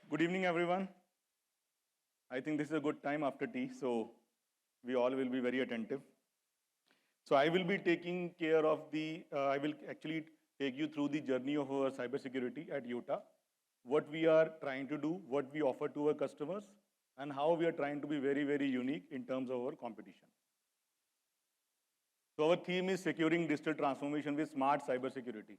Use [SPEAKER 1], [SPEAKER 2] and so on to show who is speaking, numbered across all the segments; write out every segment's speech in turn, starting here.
[SPEAKER 1] Good evening, everyone. I think this is a good time after tea, so we all will be very attentive. So I will be taking care of I will actually take you through the journey of our cybersecurity at Yotta, what we are trying to do, what we offer to our customers, and how we are trying to be very, very unique in terms of our competition. So our theme is securing digital transformation with smart cybersecurity.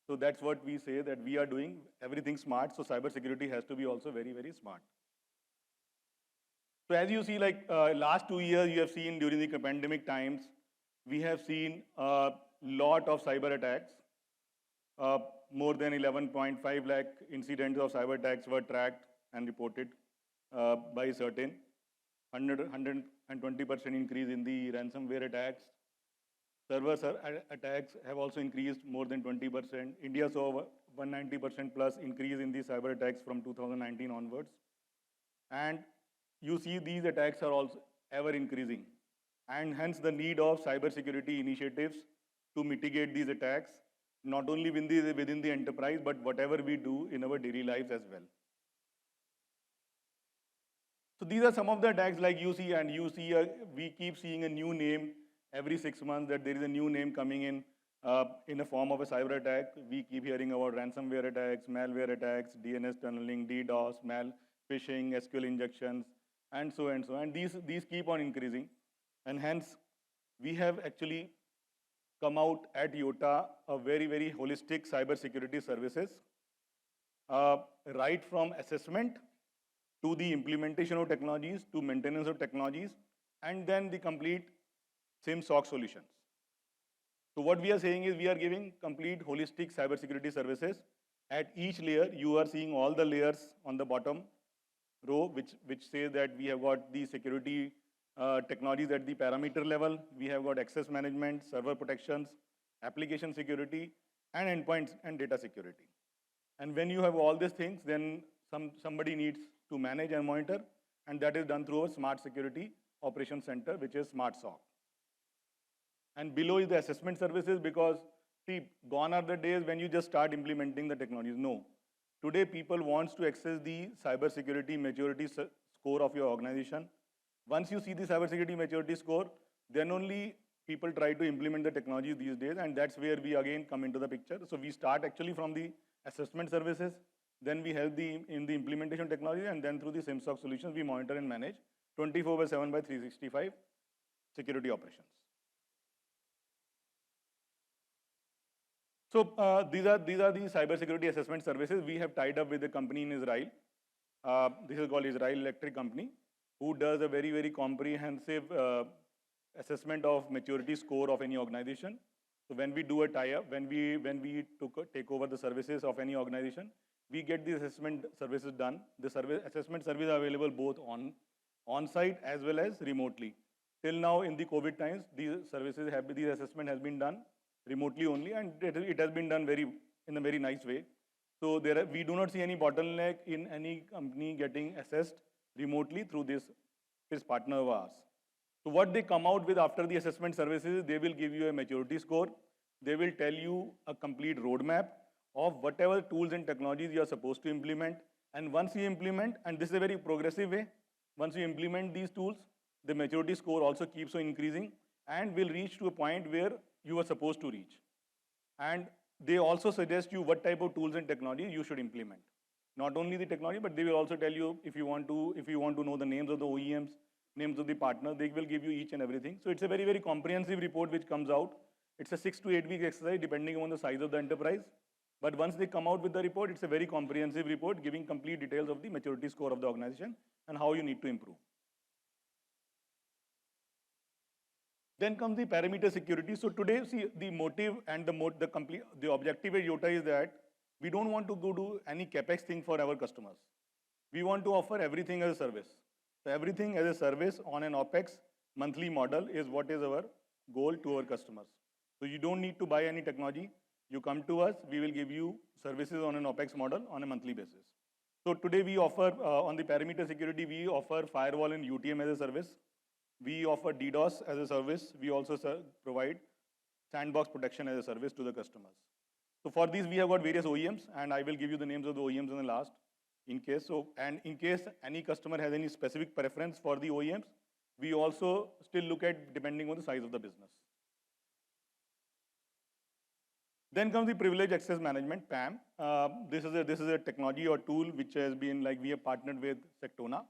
[SPEAKER 1] So that's what we say that we are doing everything smart. So cybersecurity has to be also very, very smart. So as you see, like last 2 years, you have seen during the pandemic times, we have seen a lot of cyber attacks. More than 11.5 lakh incidents of cyber attacks were tracked and reported by certain 120% increase in the ransomware attacks. Server attacks have also increased more than 20%. India saw 190% plus increase in the cyber attacks from 2019 onwards. And you see these attacks are also ever increasing. And hence the need of cybersecurity initiatives to mitigate these attacks, not only within the enterprise, but whatever we do in our daily lives as well. So these are some of the attacks like you see, and we keep seeing a new name every 6 months, that there is a new name coming in a form of a cyber attack. We keep hearing about ransomware attacks, malware attacks, DNS tunneling, DDoS, phishing, SQL injections, and so and so. And these keep on increasing. And hence, we have actually come out at Yotta a very, very holistic cybersecurity services, right from assessment to the implementation of technologies, to maintenance of technologies, and then the complete SIM-SOC solutions. So what we are saying is we are giving complete holistic cybersecurity services. At each layer, you are seeing all the layers on the bottom row, which says that we have got the security technologies at the parameter level. We have got access management, server protections, application security, and endpoints and data security. And when you have all these things, then somebody needs to manage and monitor, and that is done through a smart security operations center, which is Smart SOC. And below is the assessment services, because see, gone are the days when you just start implementing the technologies. No. Today, people wants to access the cybersecurity maturity score of your organization. Once you see the cybersecurity maturity score, then only people try to implement the technology these days, and that's where we again come into the picture. So we start actually from the assessment services, then we help in the implementation technology, and then through the SIM-SOC solutions, we monitor and manage 24/7 by 365 security operations. So these are the cybersecurity assessment services. We have tied up with a company in Israel. This is called Israel Electric Company, who does a very, very comprehensive assessment of maturity score of any organization. So when we do a tie-up, when we take over the services of any organization, we get the assessment services done. The assessment services are available both on-site as well as remotely. Till now, in the COVID times, these assessment has been done remotely only, and it has been done in a very nice way. So we do not see any bottleneck in any company getting assessed remotely through this partner of ours. So what they come out with after the assessment services, they will give you a maturity score. They will tell you a complete roadmap of whatever tools and technologies you are supposed to implement. And once you implement, and this is a very progressive way, once you implement these tools, the maturity score also keeps on increasing and will reach to a point where you are supposed to reach. And they also suggest you what type of tools and technology you should implement. Not only the technology, but they will also tell you if you want to know the names of the OEMs, names of the partners, they will give you each and everything. So it's a very, very comprehensive report which comes out. It's a 6 to 8 week exercise depending on the size of the enterprise. But once they come out with the report, it's a very comprehensive report giving complete details of the maturity score of the organization and how you need to improve. Then comes the perimeter security. So today, see, the motive and the objective at Yotta is that we don't want to go do any capex thing for our customers. We want to offer everything as a service. So everything as a service on an OpEx monthly model is what is our goal to our customers. So you don't need to buy any technology. You come to us, we will give you services on an OpEx model on a monthly basis. So today we offer, on the perimeter security, we offer firewall and UTM as a service. We offer DDoS as a service. We also provide sandbox protection as a service to the customers. So for these, we have got various OEMs, and I will give you the names of the OEMs in the last. in case. So, and in case any customer has any specific preference for the OEMs, we also still look at depending on the size of the business. Then comes the privilege access management, PAM. This is a technology or tool which has been like we have partnered with Sectona,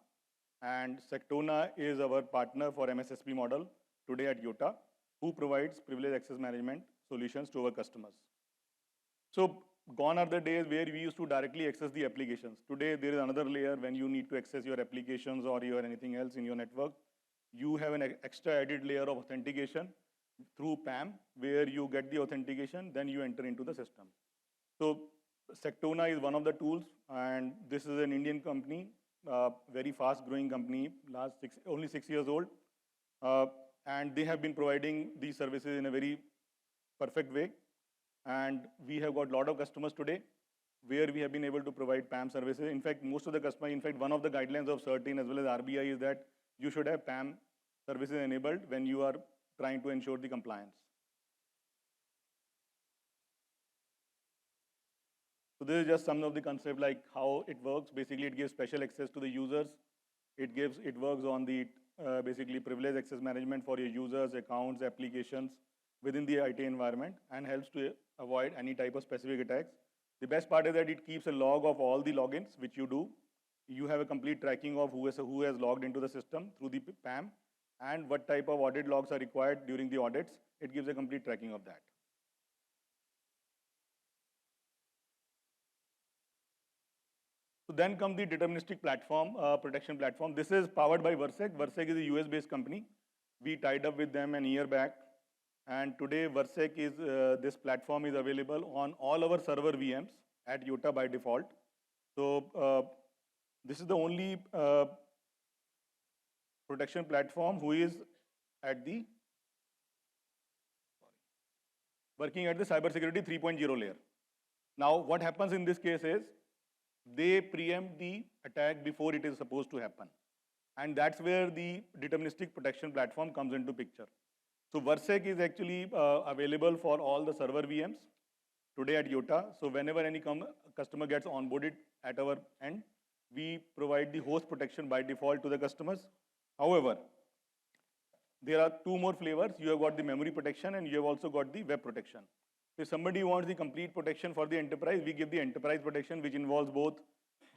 [SPEAKER 1] and Sectona is our partner for MSSP model today at Yotta, who provides privilege access management solutions to our customers. So gone are the days where we used to directly access the applications. Today there is another layer when you need to access your applications or your anything else in your network. You have an extra added layer of authentication through PAM, where you get the authentication, then you enter into the system. So Sectona is one of the tools, and this is an Indian company, very fast growing company, only 6 years old. And they have been providing these services in a very perfect way. And we have got a lot of customers today where we have been able to provide PAM services. In fact, most of the customers, in fact, one of the guidelines of CERT-In as well as RBI is that you should have PAM services enabled when you are trying to ensure the compliance. So this is just some of the concept like how it works. Basically, it gives special access to the users. It works on the basically privilege access management for your users, accounts, applications within the IT environment, and helps to avoid any type of specific attacks. The best part is that it keeps a log of all the logins which you do. You have a complete tracking of who has logged into the system through the PAM, and what type of audit logs are required during the audits. It gives a complete tracking of that. So then comes the deterministic platform, protection platform. This is powered by Versec. Versec is a US-based company. We tied up with them an year back. And today, Versec is, this platform is available on all our server VMs at Yotta by default. So this is the only protection platform who is at the working at the cybersecurity 3.0 layer. Now, what happens in this case is they preempt the attack before it is supposed to happen. And that's where the deterministic protection platform comes into picture. So Versec is actually available for all the server VMs today at Yotta. So whenever any customer gets onboarded at our end, we provide the host protection by default to the customers. However, there are two more flavors. You have got the memory protection and you have also got the web protection. If somebody wants the complete protection for the enterprise, we give the enterprise protection, which involves both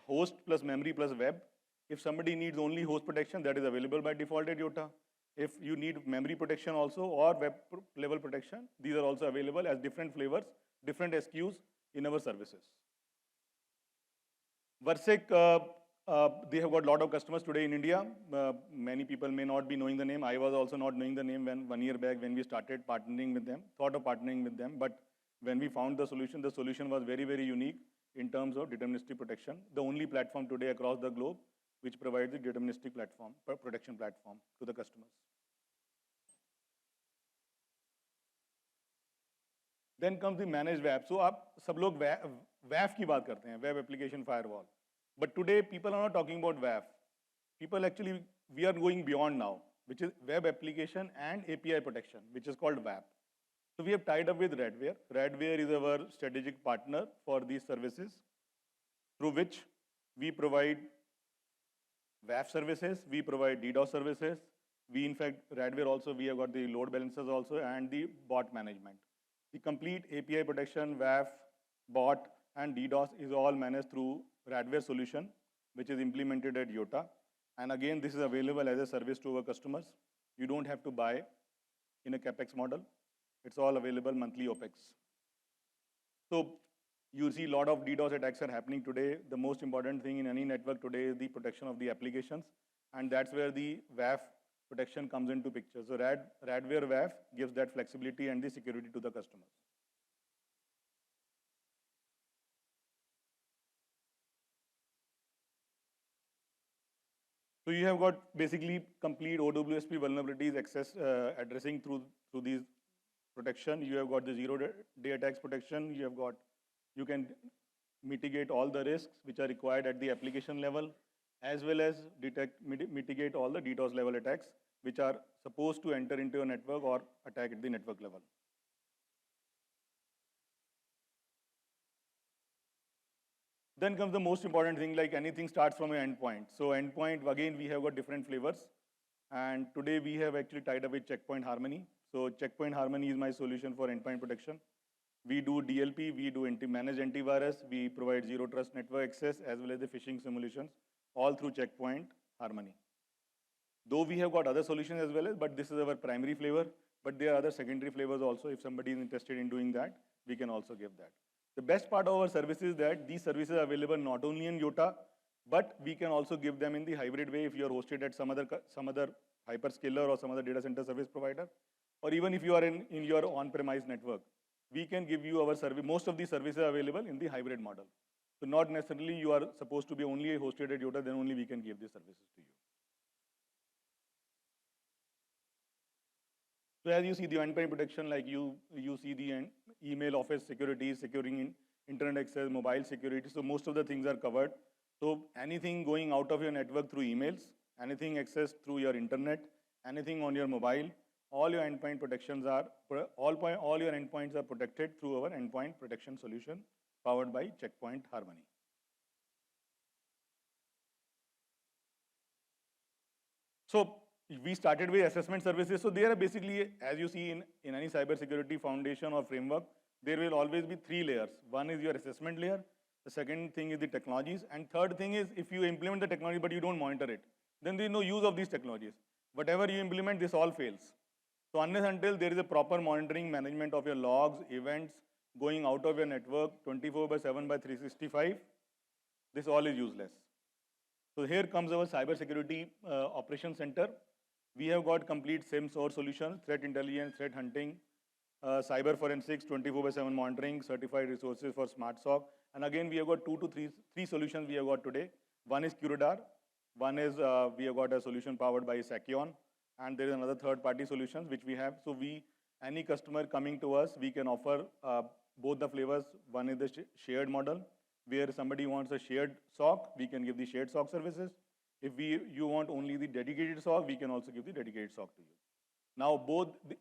[SPEAKER 1] host plus memory plus web. If somebody needs only host protection, that is available by default at Yotta. If you need memory protection also or web level protection, these are also available as different flavors, different SKUs in our services. Versec, they have got a lot of customers today in India. Many people may not be knowing the name. I was also not knowing the name when 1 year back when we started partnering with them, thought of partnering with them. But when we found the solution was very, very unique in terms of deterministic protection. The only platform today across the globe which provides the deterministic platform, protection platform to the customers. Then comes the managed WAF. So आप सब लोग WAF की बात करते हैं, Web Application Firewall. But today people are not talking about WAF. People actually, we are going beyond now, which is Web Application and API Protection, which is called WAP. So we have tied up with Radware. Radware is our strategic partner for these services, through which we provide WAF services, we provide DDoS services. We, in fact, Radware also, we have got the load balancers also and the bot management. The complete API protection, WAF, bot, and DDoS is all managed through Radware solution, which is implemented at Yotta. And again, this is available as a service to our customers. You don't have to buy in a CapEx model. It's all available monthly OpEx. So you see a lot of DDoS attacks are happening today. The most important thing in any network today is the protection of the applications. And that's where the WAF protection comes into picture. So Radware WAF gives that flexibility and the security to the customers. So you have got basically complete OWSP vulnerabilities access addressing through these protection. You have got the zero-day attacks protection. You can mitigate all the risks which are required at the application level, as well as mitigate all the DDoS level attacks which are supposed to enter into a network or attack at the network level. Then comes the most important thing, like anything starts from an endpoint. So endpoint, again, we have got different flavors. And today we have actually tied up with Checkpoint Harmony. So Checkpoint Harmony is my solution for endpoint protection. We do DLP, we do manage antivirus, we provide zero trust network access as well as the phishing simulations, all through Checkpoint Harmony. Though we have got other solutions as well, but this is our primary flavor, but there are other secondary flavors also. If somebody is interested in doing that, we can also give that. The best part of our service is that these services are available not only in Yotta, but we can also give them in the hybrid way if you are hosted at some other hyperscaler or some other data center service provider, or even if you are in your on-premise network. We can give you our service. Most of these services are available in the hybrid model. So not necessarily you are supposed to be only hosted at Yotta, then only we can give these services to you. So as you see the endpoint protection, like you see the email office security, securing internet access, mobile security. So most of the things are covered. So anything going out of your network through emails, anything accessed through your internet, anything on your mobile, all your endpoint protections are, all your endpoints are protected through our endpoint protection solution powered by Checkpoint Harmony. So we started with assessment services. So there are basically, as you see in any cybersecurity foundation or framework, there will always be three layers. One is your assessment layer. The second thing is the technologies. And third thing is if you implement the technology but you don't monitor it, then there is no use of these technologies. Whatever you implement, this all fails. So unless until there is a proper monitoring management of your logs, events, going out of your network 24/7 by 365, this all is useless. So here comes our cybersecurity operations center. We have got complete SIM source solutions, threat intelligence, threat hunting, cyber forensics, 24/7 monitoring, certified resources for smart SOC. And again, we have got three solutions we have got today. One is Curadar. One is we have got a solution powered by Sakion. And there is another third-party solutions which we have. So any customer coming to us, we can offer both the flavors. One is the shared model, where somebody wants a shared SOC, we can give the shared SOC services. If you want only the dedicated SOC, we can also give the dedicated SOC to you. Now,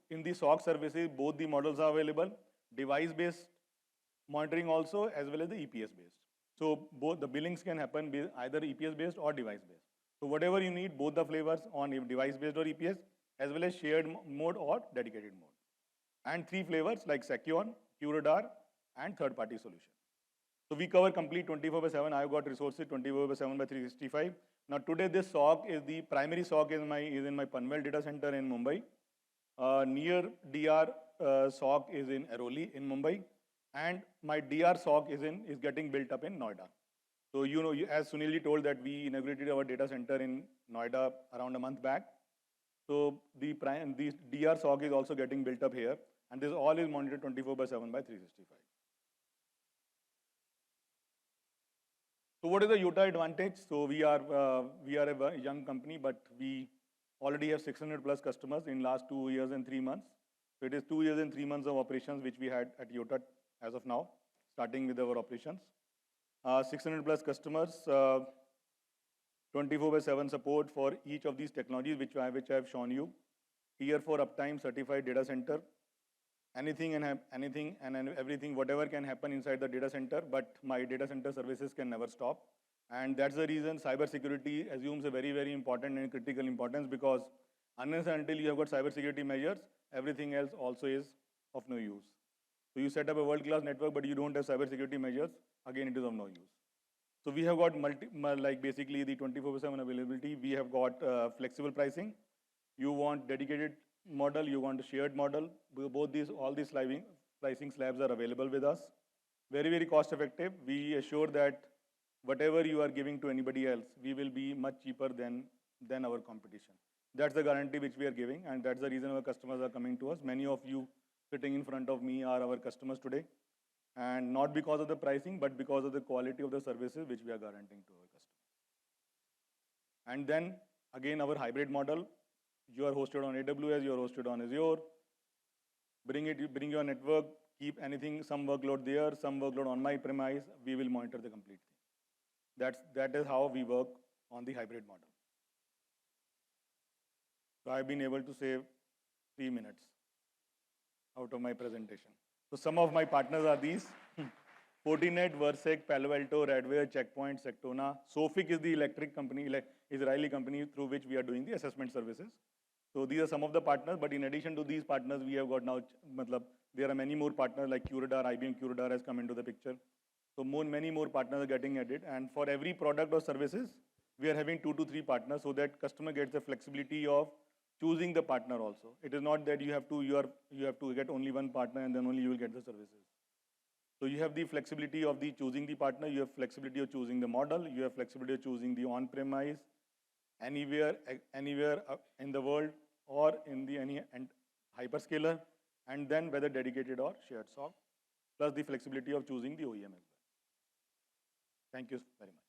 [SPEAKER 1] in the SOC services, both the models are available, device-based monitoring also, as well as the EPS-based. So both the billings can happen either EPS-based or device-based. So whatever you need, both the flavors on device-based or EPS, as well as shared mode or dedicated mode. And three flavors like Sakion, Curadar, and third-party solution. So we cover complete 24/7. I've got resources 24/7 by 365. Now today this SOC is the primary SOC is in my Panvel data center in Mumbai. Near DR SOC is in Airoli in Mumbai, and my DR SOC is getting built up in Noida. So as Sunilji told that we inaugurated our data center in Noida around a month back. So the DR SOC is also getting built up here, and this all is monitored 24/7 by 365. So what is the Yotta advantage? So we are a young company, but we already have 600 plus customers in last 2 years and 3 months. So it is 2 years and 3 months of operations which we had at Yotta as of now, starting with our operations. 600 plus customers, 24/7 support for each of these technologies which I have shown you. Tier 4 uptime certified data center. Anything and everything, whatever can happen inside the data center, but my data center services can never stop. And that's the reason cybersecurity assumes a very, very important and critical importance, because unless and until you have got cybersecurity measures, everything else also is of no use. So you set up a world-class network, but you don't have cybersecurity measures, again, it is of no use. So we have got basically the 24/7 availability. We have got flexible pricing. You want dedicated model, you want a shared model. All these pricing slabs are available with us. Very, very cost effective. We assure that whatever you are giving to anybody else, we will be much cheaper than our competition. That's the guarantee which we are giving, and that's the reason our customers are coming to us. Many of you sitting in front of me are our customers today. And not because of the pricing, but because of the quality of the services which we are guaranteeing to our customers. And then, again, our hybrid model. You are hosted on AWS, you are hosted on Azure. Bring your network, keep some workload there, some workload on my premise, we will monitor the complete thing. That is how we work on the hybrid model. So I've been able to save 3 minutes out of my presentation. So some of my partners are these. Fortinet, Versec, Palo Alto, Radware, Checkpoint, Sectona. Sofic is the electric company, Israeli company through which we are doing the assessment services. So these are some of the partners, but in addition to these partners, we have got now, there are many more partners like Curadar, IBM Curadar has come into the picture. So many more partners are getting added. And for every product or services, we are having 2 to 3 partners so that customer gets the flexibility of choosing the partner also. It is not that you have to get only one partner and then only you will get the services. So you have the flexibility of choosing the partner, you have flexibility of choosing the model, you have flexibility of choosing the on-premise, anywhere in the world or in the any hyperscaler, and then whether dedicated or shared SOC, plus the flexibility of choosing the OEM as well. Thank you very much.